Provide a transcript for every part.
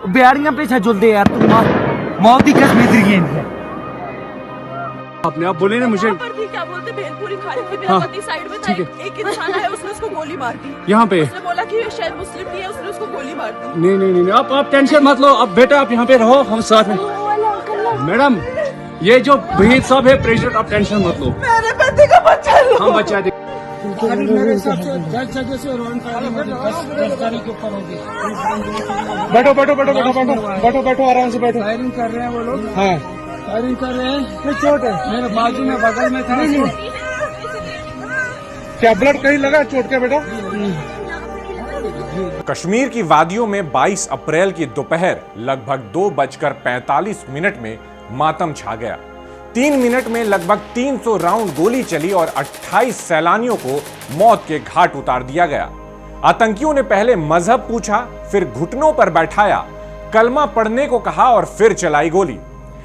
बेड़ियां पे झुलदे यार तुम मौत ही कसम है। आपने आप बोले ना मुझे पर भी क्या बोलते भेलपुरी खा रही थी, मेरा हाँ, पति साइड में था, ठीक है। एक इंसान आया उसने उसको गोली मार दी। यहाँ पे उसने बोला कि ये शायद मुस्लिम नहीं है, उसने उसको गोली मार दी। नहीं नहीं नहीं आप टेंशन मत लो। अब बेटा आप यहाँ पे रहो, हम साथ में। मैडम ये जो भीड़ सब है प्रेसिडेंट, आप टेंशन मत लो, मेरे पति का बच्चा लो। हम बचा दे। बैठो बैठो बैठो बैठो बैठो बैठो बैठो आराम से बैठो। फायरिंग कर रहे हैं वो लोग, हाँ फायरिंग कर रहे हैं। फिर चोट है मेरे बाजू में, बगल में था। क्या ब्लड कहीं लगा चोट के बेटा? कश्मीर की वादियों में 22 अप्रैल की दोपहर लगभग 2:45 में मातम छा गया। 3 मिनट में लगभग 300 राउंड गोली चली और 28 सैलानियों को मौत के घाट उतार दिया गया। आतंकियों ने पहले मजहब पूछा, फिर घुटनों पर बैठाया, कलमा पढ़ने को कहा और फिर चलाई गोली।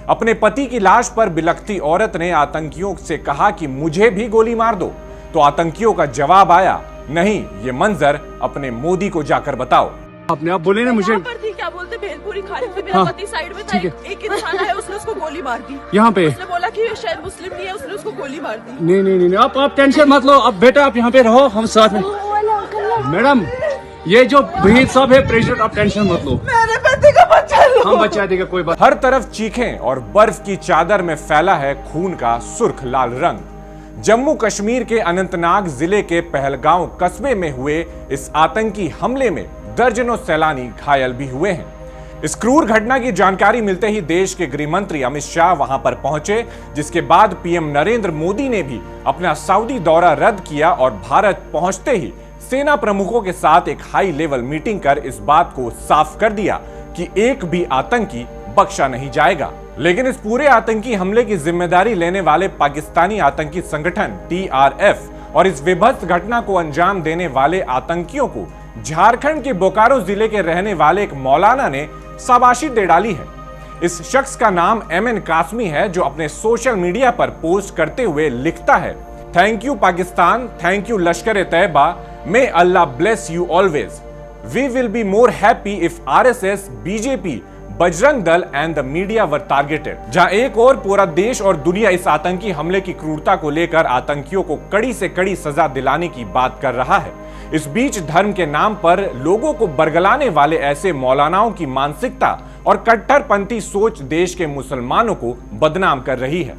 अपने पति की लाश पर बिलखती औरत ने आतंकियों से कहा कि मुझे भी गोली मार दो, तो आतंकियों का जवाब आया, नहीं, ये मंजर अपने मोदी को जाकर बताओ। आपने आप बोले ना मुझे पर थी क्या बोलते भेलपुरी खा रही थी, मेरा हाँ, पति साइड में था, ठीक है। एक इंसान आया उसने उसको गोली मार दी। यहाँ पे उसने बोला कि ये शायद मुस्लिम नहीं है, उसने उसको गोली मार दी। नहीं नहीं नहीं आप टेंशन मत लो। अब बेटा आप यहाँ पे रहो, हम साथ में। मैडम ये जो भीड़ सब है प्रेसिडेंट, आप टेंशन मत लो, मेरे पति का बच्चा लो। हम बचा देगा, कोई बात। हर तरफ चीखें और बर्फ की चादर में फैला है खून का सुर्ख लाल रंग। जम्मू कश्मीर के अनंतनाग जिले के पहलगांव कस्बे में हुए इस आतंकी हमले में दर्जनों सैलानी घायल भी हुए हैं। इस क्रूर घटना की जानकारी मिलते ही देश के गृह मंत्री अमित शाह वहां पर पहुंचे, जिसके बाद पीएम नरेंद्र मोदी ने भी अपना सऊदी दौरा रद्द किया और भारत पहुंचते ही सेना प्रमुखों के साथ एक हाई लेवल मीटिंग कर इस बात को साफ कर दिया कि एक भी आतंकी बख्शा नहीं जाएगा। लेकिन इस पूरे आतंकी हमले की जिम्मेदारी लेने वाले पाकिस्तानी आतंकी संगठन टीआरएफ और इस विभत्स घटना को अंजाम देने वाले आतंकियों को झारखंड के बोकारो जिले के रहने वाले एक मौलाना ने शाबाशी दे डाली है। इस शख्स का नाम एमएन कासमी है, जो अपने सोशल मीडिया पर पोस्ट करते हुए लिखता है, thank you Pakistan, thank you Lashkar Taiba, may Allah bless you always. We will be more happy if RSS, BJP, Bajrang Dal and the media were targeted. जहां एक और पूरा देश और दुनिया इस आतंकी हमले की क्रूरता को लेकर आतंकियों को कड़ी से कड़ी सजा दिलाने की बात कर रहा है। इस बीच धर्म के नाम पर लोगों को बरगलाने वाले ऐसे मौलानाओं की मानसिकता और कट्टरपंथी सोच देश के मुसलमानों को बदनाम कर रही है।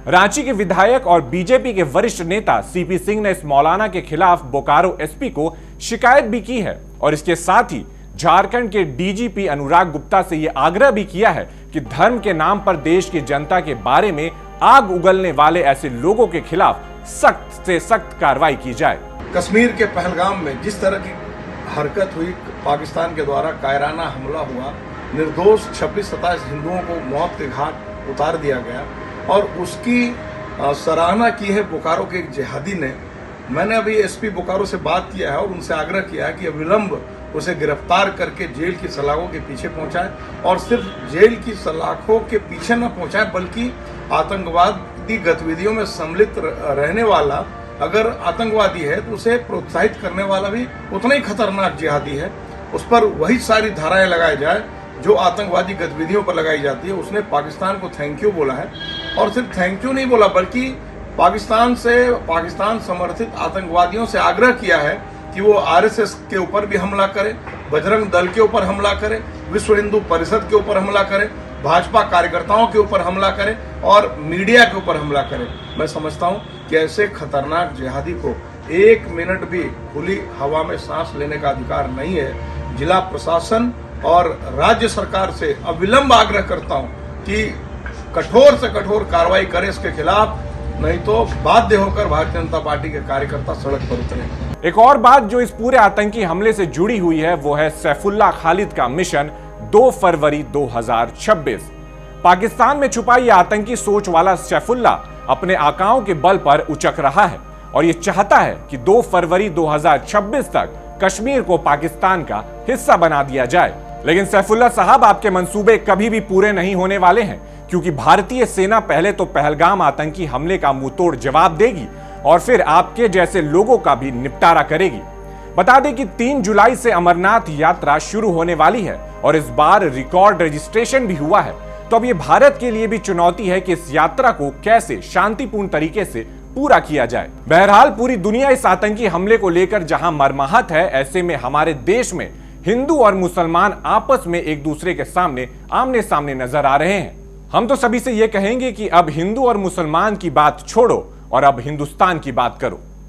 रांची के विधायक और बीजेपी के वरिष्ठ नेता सीपी सिंह ने इस मौलाना के खिलाफ बोकारो एसपी को शिकायत भी की है और इसके साथ ही झारखंड के डीजीपी अनुराग गुप्ता से यह आग्रह भी किया है कि धर्म के नाम पर देश की जनता के बारे में आग उगलने वाले ऐसे लोगों के खिलाफ सख्त से सख्त कार्रवाई की जाए। कश्मीर के पहलगाम में जिस तरह की हरकत हुई, पाकिस्तान के द्वारा कायराना हमला हुआ, निर्दोष 26-27 हिंदुओं को मौत के घाट उतार दिया गया और उसकी सराहना की है बोकारो के एक जिहादी ने। मैंने अभी एसपी बोकारो से बात किया है और उनसे आग्रह किया है कि विलंब उसे गिरफ्तार करके जेल की सलाखों के पीछे पहुंचाए और सिर्फ जेल की सलाखों के पीछे न पहुंचाए बल्कि आतंकवादी गतिविधियों में सम्मिलित रहने वाला अगर आतंकवादी है तो उसे प्रोत्साहित करने वाला भी उतना ही खतरनाक जिहादी है। उस पर वही सारी धाराएं लगाई जाए जो आतंकवादी गतिविधियों पर लगाई जाती है। उसने पाकिस्तान को थैंक यू बोला है और सिर्फ थैंक यू नहीं बोला बल्कि पाकिस्तान समर्थित आतंकवादियों से आग्रह किया है कि वो आरएसएस के ऊपर भी हमला करे, बजरंग दल के ऊपर हमला करे, विश्व हिंदू परिषद के ऊपर हमला करे, भाजपा कार्यकर्ताओं के ऊपर हमला करे और मीडिया के ऊपर हमला करे। मैं समझता हूं कि ऐसे खतरनाक जिहादी को 1 मिनट भी खुली हवा में सांस लेने का अधिकार नहीं है। जिला प्रशासन और राज्य सरकार से अविलंब आग्रह करता हूं कि कठोर से कठोर कार्रवाई करे इसके खिलाफ, नहीं तो बाध्य होकर भारतीय जनता पार्टी के कार्यकर्ता सड़क पर उतरे। एक और बात जो इस पूरे आतंकी हमले से जुड़ी हुई है वो है सैफुल्लाह खालिद का मिशन 2 फरवरी 2026। पाकिस्तान में छुपा यह आतंकी सोच वाला सैफुल्लाह अपने आकाओं के बल पर उचक रहा है और यह चाहता है कि 2 फरवरी 2026 तक कश्मीर को पाकिस्तान का हिस्सा बना दिया जाए। लेकिन सैफुल्लाह साहब, आपके मंसूबे कभी भी पूरे नहीं होने वाले हैं, क्योंकि भारतीय सेना पहले तो पहलगाम आतंकी हमले का मुंहतोड़ जवाब देगी और फिर आपके जैसे लोगों का भी निपटारा करेगी। बता दें कि 3 जुलाई से अमरनाथ यात्रा शुरू होने वाली है और इस बार रिकॉर्ड रजिस्ट्रेशन भी हुआ है। तो अब ये भारत के लिए भी चुनौती है कि इस यात्रा को कैसे शांतिपूर्ण तरीके से पूरा किया जाए। बहरहाल पूरी दुनिया इस आतंकी हमले को लेकर जहां मर्माहत है, ऐसे में हमारे देश में हिंदू और मुसलमान आपस में एक दूसरे के सामने आमने सामने नजर आ रहे हैं। हम तो सभी से यह कहेंगे कि अब हिंदू और मुसलमान की बात छोड़ो और अब हिंदुस्तान की बात करो।